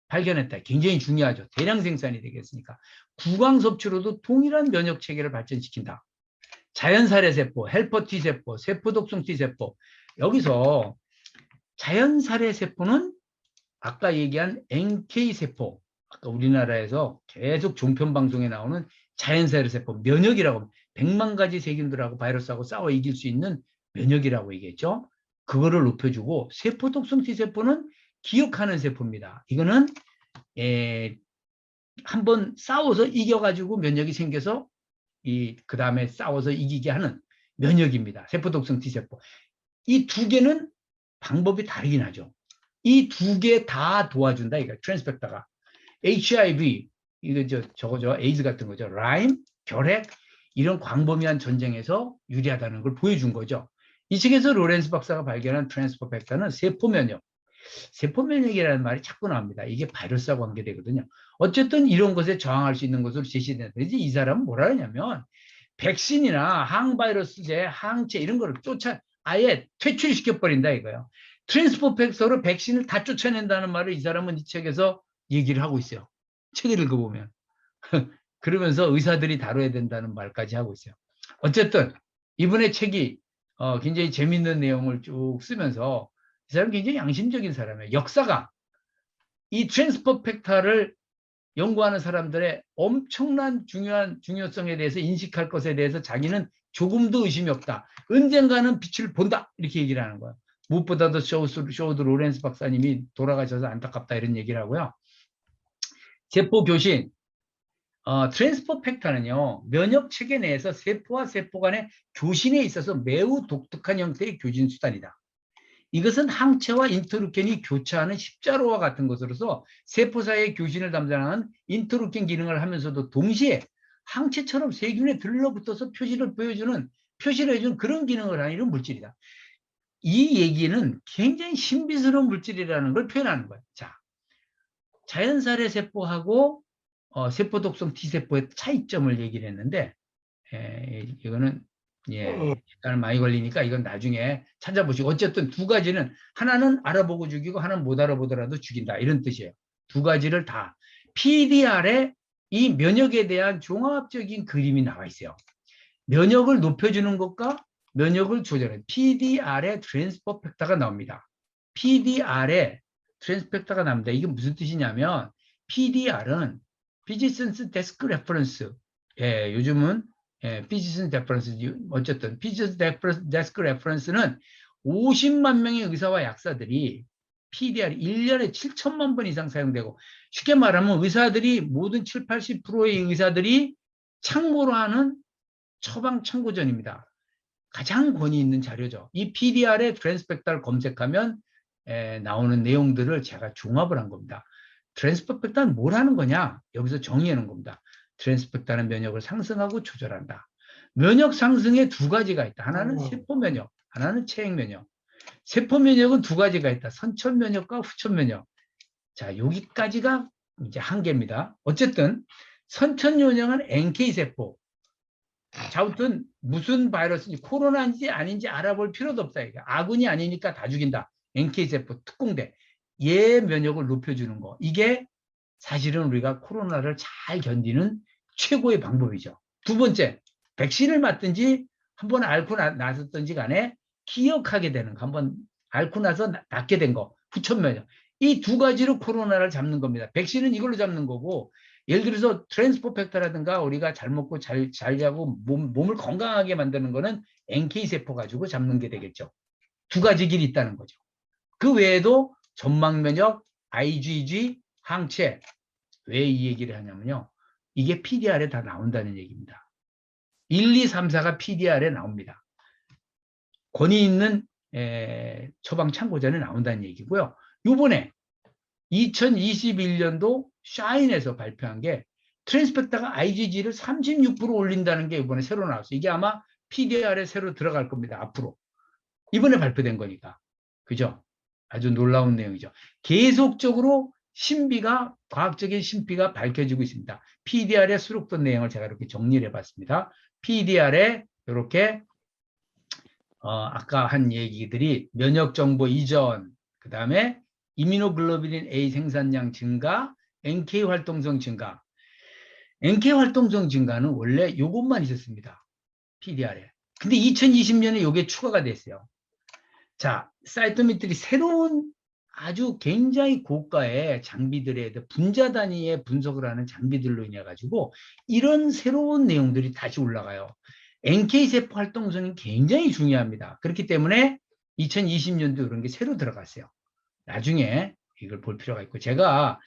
발견했다. 굉장히 중요하죠. 대량 생산이 되겠으니까. 구강 섭취로도 동일한 면역 체계를 발전시킨다. 자연살해 세포, 헬퍼 T세포, 세포독성 T세포. 여기서 자연살해 세포는 아까 얘기한 NK세포, 아까 우리나라에서 계속 종편 방송에 나오는 자연살해 세포, 면역이라고, 100만 가지 세균들하고 바이러스하고 싸워 이길 수 있는 면역이라고 얘기했죠. 그거를 높여주고, 세포독성 T세포는 기억하는 세포입니다. 이거는 한번 싸워서 이겨가지고 면역이 생겨서 그 다음에 싸워서 이기게 하는 면역입니다. 세포독성 T세포. 이 두 개는 방법이 다르긴 하죠. 이 두 개 다 도와준다. 이거 트랜스펙터가. HIV, 이거 저거죠. 에이즈 같은 거죠. 라임, 결핵, 이런 광범위한 전쟁에서 유리하다는 걸 보여준 거죠. 이 책에서 로렌스 박사가 발견한 트랜스펙터는 세포면역. 세포면역이라는 말이 자꾸 나옵니다. 이게 바이러스와 관계되거든요. 어쨌든 이런 것에 저항할 수 있는 것으로 제시되는데, 이 사람은 뭐라 하냐면, 백신이나 항바이러스제, 항체 이런 거를 아예 퇴출시켜버린다 이거예요. 트랜스포팩터로 백신을 다 쫓아낸다는 말을 이 사람은 이 책에서 얘기를 하고 있어요. 책을 읽어보면. 그러면서 의사들이 다뤄야 된다는 말까지 하고 있어요. 어쨌든 이분의 책이 굉장히 재밌는 내용을 쭉 쓰면서 이 사람은 굉장히 양심적인 사람이에요. 역사가 이 트랜스포팩터를 연구하는 사람들의 엄청난 중요성에 대해서 인식할 것에 대해서 자기는 조금도 의심이 없다. 언젠가는 빛을 본다. 이렇게 얘기를 하는 거예요. 무엇보다도 쇼드 로렌스 박사님이 돌아가셔서 안타깝다 이런 얘기를 하고요. 세포 교신, 트랜스포팩터는요, 면역 체계 내에서 세포와 세포 간의 교신에 있어서 매우 독특한 형태의 교신 수단이다. 이것은 항체와 인터루킨이 교차하는 십자로와 같은 것으로서 세포 사이의 교신을 담당하는 인터루킨 기능을 하면서도 동시에 항체처럼 세균에 들러붙어서 표시를 해주는 그런 기능을 하는 이런 물질이다. 이 얘기는 굉장히 신비스러운 물질이라는 걸 표현하는 거예요. 자, 자연살해 세포하고 세포독성 T세포의 차이점을 얘기를 했는데, 이거는 시간을 많이 걸리니까 이건 나중에 찾아보시고, 어쨌든 두 가지는, 하나는 알아보고 죽이고 하나는 못 알아보더라도 죽인다 이런 뜻이에요. 두 가지를 다. PDR에 이 면역에 대한 종합적인 그림이 나와 있어요. 면역을 높여주는 것과 면역을 조절하는 PDR에 트랜스포팩터가 나옵니다. PDR에 트랜스펙터가 나옵니다. 이게 무슨 뜻이냐면, PDR은 피지센스 데스크 레퍼런스. 요즘은 피지센스 레퍼런스, 어쨌든 피지센스 데스크 레퍼런스는 50만 명의 의사와 약사들이 PDR 1년에 7천만 번 이상 사용되고, 쉽게 말하면 의사들이 모든 7, 80%의 의사들이 참고로 하는 처방 참고전입니다. 가장 권위 있는 자료죠. 이 PDR의 트랜스펙터를 검색하면 나오는 내용들을 제가 종합을 한 겁니다. 트랜스펙터는 뭘 하는 거냐? 여기서 정의해 놓은 겁니다. 트랜스펙터는 면역을 상승하고 조절한다. 면역 상승에 두 가지가 있다. 하나는 세포 면역, 하나는 체액 면역. 세포 면역은 두 가지가 있다. 선천 면역과 후천 면역. 자, 여기까지가 이제 한계입니다. 어쨌든 선천 면역은 NK 세포. 자, 아무튼 무슨 바이러스인지, 코로나인지 아닌지 알아볼 필요도 없다. 이게 아군이 아니니까 다 죽인다. NK세포 특공대. 얘 면역을 높여주는 거. 이게 사실은 우리가 코로나를 잘 견디는 최고의 방법이죠. 두 번째, 백신을 맞든지 한번 앓고 나섰든지 간에 기억하게 되는 거. 한번 앓고 나서 낫게 된 거. 후천 면역. 이 두 가지로 코로나를 잡는 겁니다. 백신은 이걸로 잡는 거고, 예를 들어서 트랜스포팩터라든가 우리가 잘 먹고 잘 자고 몸을 건강하게 만드는 거는 NK세포 가지고 잡는 게 되겠죠. 두 가지 길이 있다는 거죠. 그 외에도 점막면역, IgG, 항체. 왜 이 얘기를 하냐면요. 이게 PDR에 다 나온다는 얘기입니다. 1, 2, 3, 4가 PDR에 나옵니다. 권위 있는 처방 참고전에 나온다는 얘기고요. 이번에 2021년도 샤인에서 발표한 게 트랜스펙터가 IgG를 36% 올린다는 게 이번에 새로 나왔어요. 이게 아마 PDR에 새로 들어갈 겁니다. 앞으로. 이번에 발표된 거니까. 그죠? 아주 놀라운 내용이죠. 계속적으로 과학적인 신비가 밝혀지고 있습니다. PDR에 수록된 내용을 제가 이렇게 정리를 해봤습니다. PDR에 이렇게 아까 한 얘기들이 면역정보 이전, 그 다음에 이뮤노글로불린 A 생산량 증가, NK 활동성 증가. NK 활동성 증가는 원래 이것만 있었습니다. PDR에. 근데 2020년에 이게 추가가 됐어요. 자, 사이토메트리 새로운 아주 굉장히 고가의 장비들에 분자 단위의 분석을 하는 장비들로 인해 가지고 이런 새로운 내용들이 다시 올라가요. NK세포 활동성이 굉장히 중요합니다. 그렇기 때문에 2020년도 이런 게 새로 들어갔어요. 나중에 이걸 볼 필요가 있고, 제가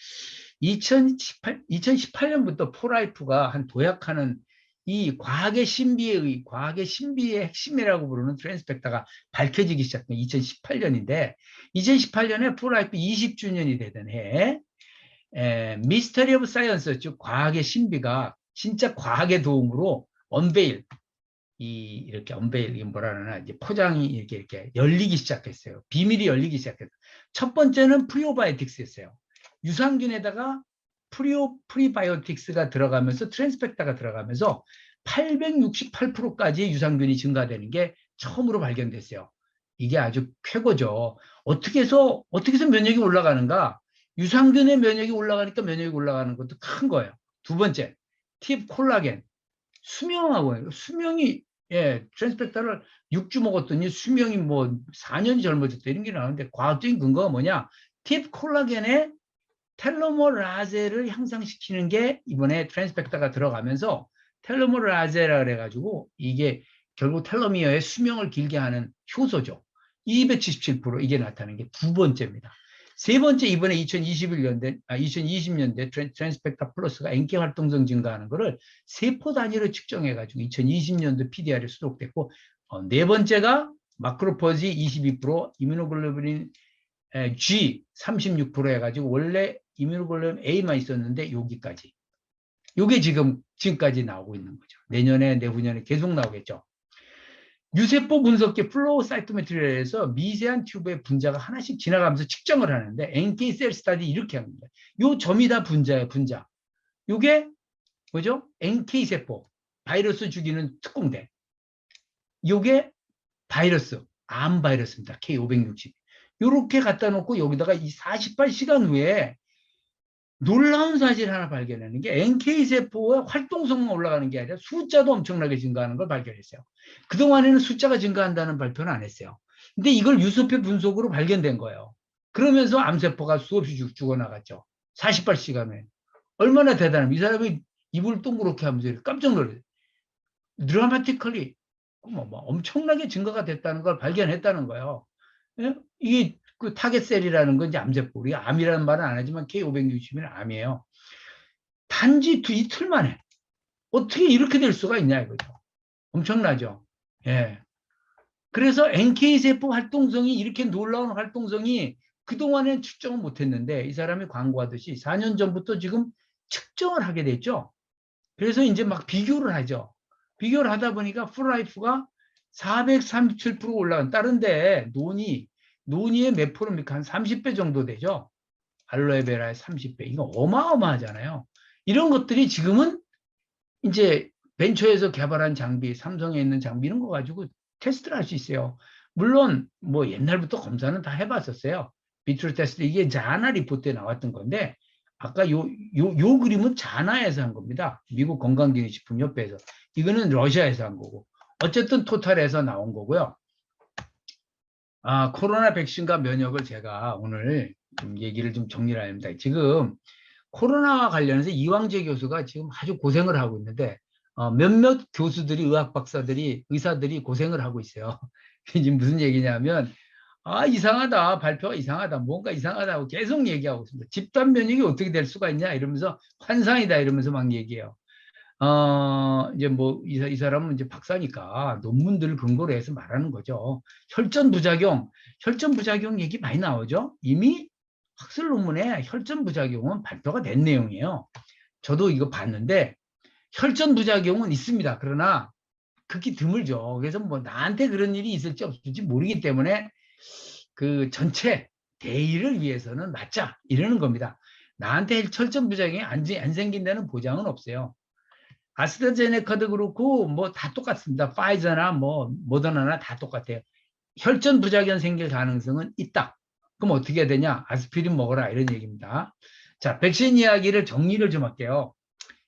2018년부터 포라이프가 한 도약하는 이 과학의 신비의 핵심이라고 부르는 트랜스펙터가 밝혀지기 시작한 2018년인데, 2018년에 포라이프 20주년이 되던 해에 미스터리 오브 사이언스, 즉 과학의 신비가 진짜 과학의 도움으로 언베일, 이렇게 언베일, 이게 뭐라 그러나, 이제 포장이 이렇게 열리기 시작했어요. 비밀이 열리기 시작했어요. 첫 번째는 프리오바이오틱스였어요. 유산균에다가 프리바이오틱스가 들어가면서 트랜스펙터가 들어가면서 868%까지 유산균이 증가되는 게 처음으로 발견됐어요. 이게 아주 쾌거죠. 어떻게 해서 면역이 올라가는가? 유산균의 면역이 올라가니까 면역이 올라가는 것도 큰 거예요. 두 번째, 팁 콜라겐. 수명이 트랜스펙터를 6주 먹었더니 수명이 뭐 4년이 젊어졌다 이런 게 나오는데, 과학적인 근거가 뭐냐? 팁 콜라겐의 텔로머라제를 향상시키는 게 이번에 트랜스펙터가 들어가면서 텔로머라제라 그래가지고 이게 결국 텔로미어의 수명을 길게 하는 효소죠. 277% 이게 나타나는 게 두 번째입니다. 세 번째, 이번에 2020년대 트랜스펙터 플러스가 NK 활동성 증가하는 거를 세포 단위로 측정해가지고 2020년도 PDR에 수록됐고, 네 번째가 마크로포지 22%, 이뮤노글로불린 G 36% 해가지고 원래 이뮤노글로불린 A만 있었는데 여기까지. 요게 지금까지 나오고 있는 거죠. 내년에, 내후년에 계속 나오겠죠. 유세포 분석기 플로우 사이토메트리에서 미세한 튜브의 분자가 하나씩 지나가면서 측정을 하는데, NK 셀 스타디 이렇게 합니다. 요 점이 다 분자예요, 분자. 요게 뭐죠? NK 세포, 바이러스 죽이는 특공대. 요게 바이러스, 암 바이러스입니다. K560. 요렇게 갖다 놓고 여기다가 이 48시간 후에 놀라운 사실 하나 발견하는 게, NK세포의 활동성만 올라가는 게 아니라 숫자도 엄청나게 증가하는 걸 발견했어요. 그동안에는 숫자가 증가한다는 발표는 안 했어요. 근데 이걸 유소표 분석으로 발견된 거예요. 그러면서 암세포가 수없이 죽어나갔죠. 48시간 후에. 얼마나 대단하면, 이 사람이 입을 동그랗게 하면서 깜짝 놀랐어요. 드라마티컬리 엄청나게 증가가 됐다는 걸 발견했다는 거예요. 이게 그 타겟셀이라는 건 이제 암세포. 우리가 암이라는 말은 안 하지만 K560은 암이에요. 단지 이틀 만에 어떻게 이렇게 될 수가 있냐 이거죠. 엄청나죠. 예. 그래서 NK세포 활동성이, 이렇게 놀라운 활동성이 그동안엔 측정을 못했는데, 이 사람이 광고하듯이 4년 전부터 지금 측정을 하게 됐죠. 그래서 이제 막 비교를 하죠. 비교를 하다 보니까 풀라이프가 437% 올라간, 다른데 논의의 몇 프로입니까? 한 30배 정도 되죠. 알로에베라의 30배. 이거 어마어마하잖아요. 이런 것들이 지금은 이제 벤처에서 개발한 장비, 삼성에 있는 장비 이런 거 가지고 테스트를 할 수 있어요. 물론 뭐 옛날부터 검사는 다 해봤었어요. 비트로 테스트, 이게 자나 리포트에 나왔던 건데, 아까 요 그림은 자나에서 한 겁니다. 미국 건강기능식품협회에서. 이거는 러시아에서 한 거고. 어쨌든 토탈에서 나온 거고요. 코로나 백신과 면역을 제가 오늘 좀 얘기를 좀 정리를 합니다. 지금 코로나와 관련해서 이광재 교수가 지금 아주 고생을 하고 있는데, 몇몇 교수들이, 의학 박사들이, 의사들이 고생을 하고 있어요. 이게 무슨 얘기냐면, 이상하다, 발표가 이상하다, 뭔가 이상하다고 계속 얘기하고 있습니다. 집단 면역이 어떻게 될 수가 있냐 이러면서, 환상이다 이러면서 막 얘기해요. 이제 뭐 이 사람은 이제 박사니까 논문들을 근거로 해서 말하는 거죠. 혈전 부작용 얘기 많이 나오죠. 이미 학술 논문에 혈전 부작용은 발표가 된 내용이에요. 저도 이거 봤는데 혈전 부작용은 있습니다. 그러나 극히 드물죠. 그래서 뭐 나한테 그런 일이 있을지 없을지 모르기 때문에 그 전체 대의를 위해서는 맞자 이러는 겁니다. 나한테 혈전 부작용이 안 생긴다는 보장은 없어요. 아스트라제네카도 그렇고 뭐 다 똑같습니다. 파이저나 뭐 모더나나 다 똑같아요. 혈전 부작용 생길 가능성은 있다. 그럼 어떻게 해야 되냐? 아스피린 먹어라 이런 얘기입니다. 자, 백신 이야기를 정리를 좀 할게요.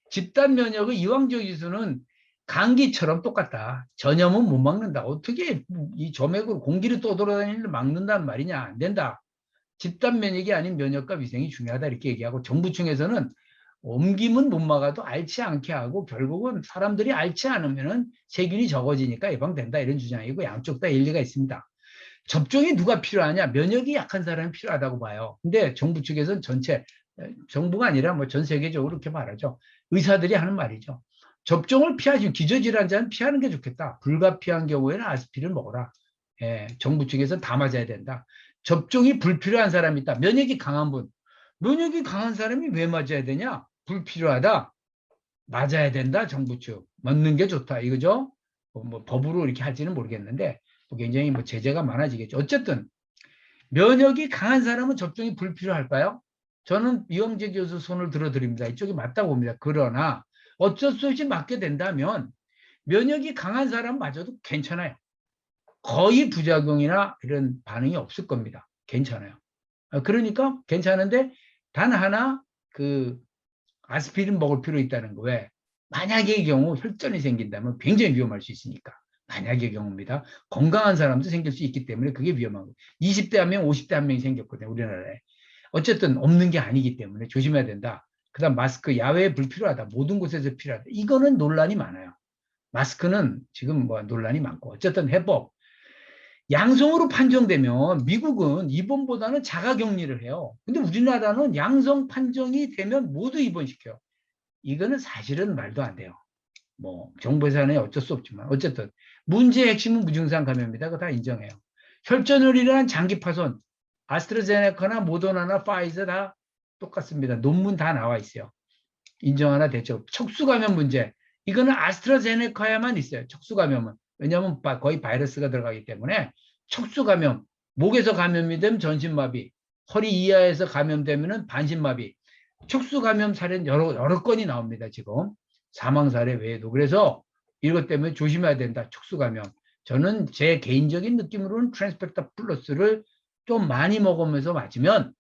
집단 면역의 이왕적 기수는 감기처럼 똑같다. 전염은 못 막는다. 어떻게 이 점액으로 공기를 떠돌아다니는 걸 막는단 말이냐. 안 된다. 집단 면역이 아닌 면역과 위생이 중요하다 이렇게 얘기하고 정부 층에서는 옮김은 못 막아도 앓지 않게 하고 결국은 사람들이 앓지 않으면은 세균이 적어지니까 예방된다 이런 주장이고 양쪽 다 일리가 있습니다. 접종이 누가 필요하냐? 면역이 약한 사람이 필요하다고 봐요. 근데 정부 측에서는 전체 정부가 아니라 뭐 전 세계적으로 이렇게 말하죠. 의사들이 하는 말이죠. 접종을 피하지 기저질환자는 피하는 게 좋겠다. 불가피한 경우에는 아스피린 먹어라. 예, 정부 측에서는 다 맞아야 된다. 접종이 불필요한 사람이 있다. 면역이 강한 분. 면역이 강한 사람이 왜 맞아야 되냐? 불필요하다. 맞아야 된다. 정부 측. 맞는 게 좋다. 이거죠? 뭐 법으로 이렇게 할지는 모르겠는데 굉장히 뭐 제재가 많아지겠죠. 어쨌든 면역이 강한 사람은 접종이 불필요할까요? 저는 이영재 교수 손을 들어드립니다. 이쪽이 맞다고 봅니다. 그러나 어쩔 수 없이 맞게 된다면 면역이 강한 사람마저도 괜찮아요. 거의 부작용이나 이런 반응이 없을 겁니다. 괜찮아요. 그러니까 괜찮은데 단 하나 그 아스피린 먹을 필요 있다는 거 왜? 만약의 경우 혈전이 생긴다면 굉장히 위험할 수 있으니까. 만약의 경우입니다. 건강한 사람도 생길 수 있기 때문에 그게 위험한 거예요. 20대 한 명, 50대 한 명이 생겼거든요. 우리나라에. 어쨌든 없는 게 아니기 때문에 조심해야 된다. 그 다음 마스크 야외에 불필요하다. 모든 곳에서 필요하다. 이거는 논란이 많아요. 마스크는 지금 뭐 논란이 많고 어쨌든 해법. 양성으로 판정되면 미국은 입원보다는 자가격리를 해요. 근데 우리나라는 양성 판정이 되면 모두 입원시켜요. 이거는 사실은 말도 안 돼요. 뭐 정부에서는 어쩔 수 없지만 어쨌든 문제의 핵심은 무증상 감염입니다. 그거 다 인정해요. 혈전으로 인한 장기 파손 아스트라제네카나 모더나나 파이저 다 똑같습니다. 논문 다 나와 있어요. 인정하나 됐죠. 척수 감염 문제 이거는 아스트라제네카에만 있어요. 척수 감염은 왜냐하면 거의 바이러스가 들어가기 때문에 척수 감염 목에서 감염이 되면 전신마비 허리 이하에서 감염되면 반신마비 척수 감염 사례는 여러 건이 나옵니다. 지금 사망 사례 외에도 그래서 이것 때문에 조심해야 된다. 척수 감염 저는 제 개인적인 느낌으로는 트랜스펙터 플러스를 좀 많이 먹으면서 맞으면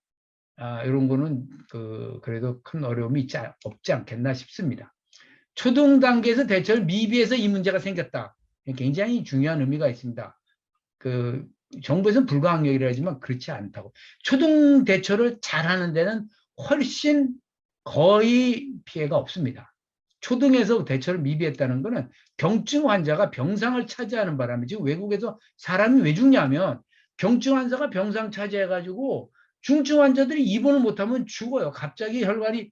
이런 거는 그래도 큰 어려움이 없지 않겠나 싶습니다. 초등 단계에서 대처를 미비해서 이 문제가 생겼다. 굉장히 중요한 의미가 있습니다. 정부에서는 불가항력이라 하지만 그렇지 않다고. 초등 대처를 잘하는 데는 훨씬 거의 피해가 없습니다. 초등에서 대처를 미비했다는 것은 경증 환자가 병상을 차지하는 바람에 지금 외국에서 사람이 왜 죽냐면 경증 환자가 병상 차지해가지고 중증 환자들이 입원을 못하면 죽어요. 갑자기 혈관이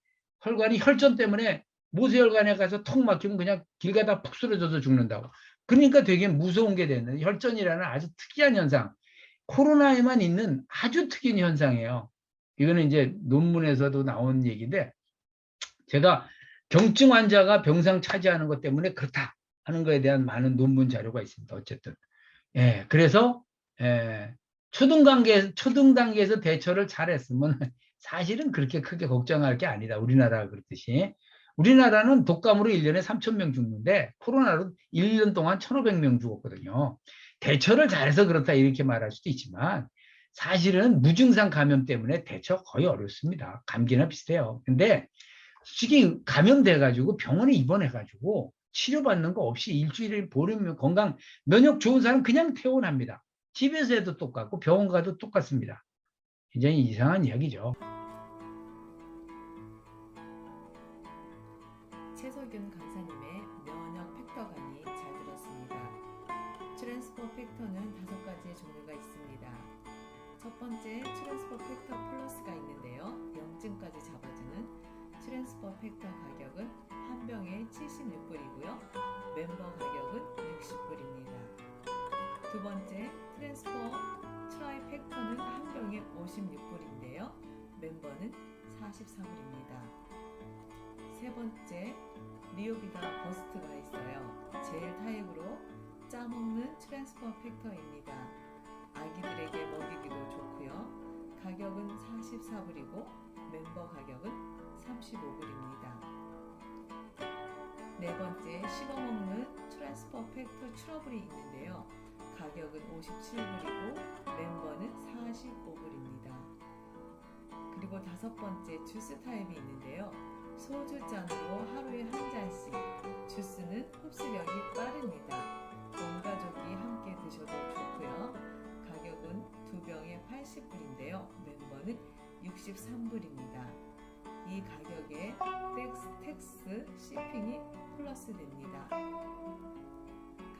혈전 때문에 모세혈관에 가서 턱 막히면 그냥 길 가다 푹 쓰러져서 죽는다고. 그러니까 되게 무서운 게 되는 혈전이라는 아주 특이한 현상. 코로나에만 있는 아주 특이한 현상이에요. 이거는 이제 논문에서도 나온 얘기인데 제가 경증 환자가 병상 차지하는 것 때문에 그렇다 하는 거에 대한 많은 논문 자료가 있습니다. 어쨌든. 예, 그래서 초등 단계에서 대처를 잘했으면 사실은 그렇게 크게 걱정할 게 아니다. 우리나라가 그렇듯이. 우리나라는 독감으로 1년에 3,000명 죽는데 코로나로 1년 동안 1,500명 죽었거든요. 대처를 잘해서 그렇다 이렇게 말할 수도 있지만 사실은 무증상 감염 때문에 대처 거의 어렵습니다. 감기나 비슷해요. 근데 솔직히 감염돼가지고 병원에 입원해가지고 치료받는 거 없이 일주일에 보름 건강 면역 좋은 사람 그냥 퇴원합니다. 집에서 해도 똑같고 병원 가도 똑같습니다. 굉장히 이상한 이야기죠. 최석윤 강사님의 면역 팩터 강의 잘 들었습니다. 트랜스포 팩터는 5가지의 종류가 있습니다. 첫 번째 트랜스포 팩터 플러스가 있는데요. 0쯤까지 잡아주는 트랜스포 팩터 가격은 한 병에 76불이고요. 멤버 가격은 60불입니다. 두 번째 트랜스포 트라이 팩터는 한 병에 56불인데요. 멤버는 44불입니다. 세 번째 리오비다 버스트가 있어요. 젤 타입으로 짜먹는 트랜스포 팩터입니다. 아기들에게 먹이기도 좋고요. 가격은 44불이고 멤버 가격은 35불입니다. 네 번째 씹어먹는 트랜스포 팩터 트러블이 있는데요. 가격은 57불이고 멤버는 45불입니다. 그리고 다섯 번째 주스 타입이 있는데요. 소주 잔으로 하루에 한 잔씩 주스는 면은 흡수력이 빠릅니다. 온 가족이 함께 드셔도 좋고요. 가격은 2병에 80불인데요. 멤버는 63불입니다. 이 가격에 텍스 shipping이 플러스 됩니다.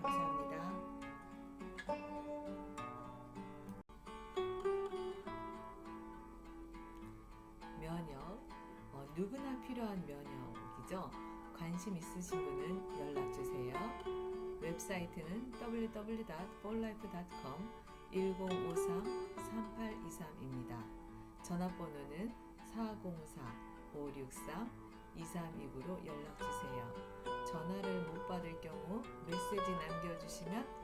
감사합니다. 면역, 누구나 필요한 면역이죠. 관심 있으신 분은 연락주세요. 웹사이트는 www.forlife.com 1053-3823입니다. 전화번호는 404-563-2329로 연락주세요. 전화를 못 받을 경우 메시지 남겨주시면